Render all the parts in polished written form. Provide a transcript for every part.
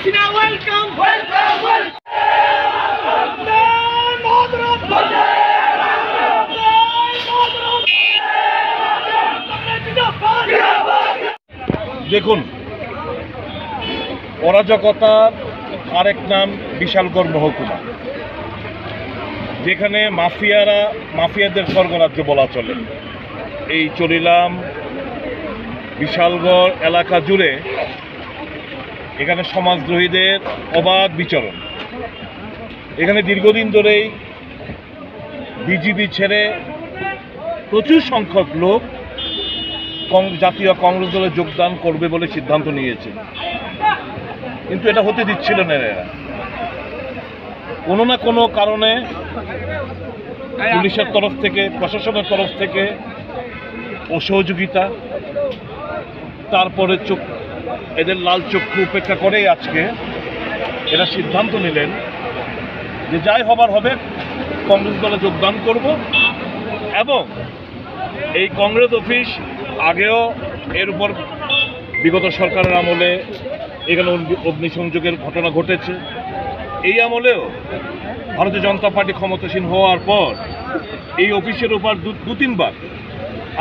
Hasina, welcome. দেখুন, অরাজকতার আরেক নাম বিশালগড় মহকুমা, যেখানে মাফিয়াদের স্বর্গরাজ্য বলা চলে। এই চলিলাম বিশালগড় এলাকা জুড়ে এখানে সমাজদ্রোহীদের অবাধ বিচরণ। এখানে দীর্ঘদিন ধরেই বিজেপি ছেড়ে প্রচুর সংখ্যক লোক জাতীয় কংগ্রেস দলে যোগদান করবে বলে সিদ্ধান্ত নিয়েছে, কিন্তু এটা হতে দিচ্ছিল না এরা। কোনো না কোনো কারণে পুলিশের তরফ থেকে, প্রশাসনের তরফ থেকে অসহযোগিতা, তারপরে এদের লাল চক্ষু উপেক্ষা করেই আজকে এরা সিদ্ধান্ত নিলেন যে যাই হবার হবে, কংগ্রেস দলে যোগদান করব। এবং এই কংগ্রেস অফিস আগেও এর উপর বিগত সরকারের আমলে এখানে অগ্নিসংযোগের ঘটনা ঘটেছে। এই আমলেও ভারতীয় জনতা পার্টি ক্ষমতাসীন হওয়ার পর এই অফিসের উপর দু তিনবার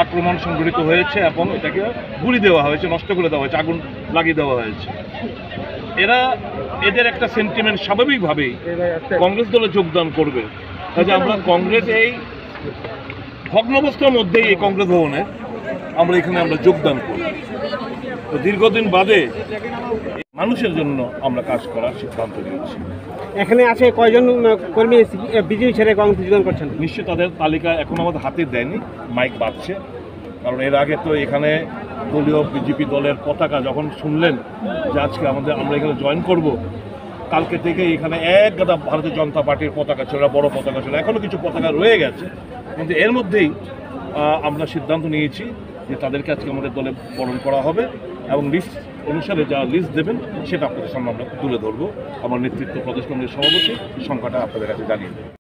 আক্রমণ সংঘটিত হয়েছে এবং এটাকে গুড়ি দেওয়া হয়েছে, নষ্ট করে দেওয়া হয়েছে, আগুন লাগিয়ে দেওয়া হয়েছে। এদের একটা সেন্টিমেন্ট স্বাভাবিকভাবেই কংগ্রেস দলে যোগদান করবে। কাজে আমরা কংগ্রেস এই ভগ্নাবস্থার মধ্যেই এই কংগ্রেস ভবনে আমরা যোগদান করি। তো দীর্ঘদিন বাদে মানুষের জন্য আমরা কাজ করার সিদ্ধান্ত নিয়েছি। এখানে আছে কয়জন কর্মী বিজেপি ছেড়ে কংগ্রেস যোগদান করছেন? নিশ্চয়ই তাদের তালিকা এখন আমাদের হাতে দেয়নি, মাইক বাজছে। কারণ এর আগে তো এখানে দলীয় বিজেপি দলের পতাকা যখন শুনলেন যে আজকে আমরা এখানে জয়েন করব, কালকে থেকে এখানে এক গাদা ভারতীয় জনতা পার্টির পতাকা ছিল, বড় পতাকা ছিল। এখনও কিছু পতাকা রয়ে গেছে, কিন্তু এর মধ্যেই আমরা সিদ্ধান্ত নিয়েছি যে তাদেরকে আজকে আমাদের দলে বরণ করা হবে এবং লিস্ট অনুসারে যা লিস্ট দেবেন সেটা আপনাদের সামনে আমরা তুলে ধরবো। আমার নেতৃত্ব প্রদেশ কংগ্রেস সভাপতি সংখ্যাটা আপনাদের কাছে জানিয়ে দেবেন।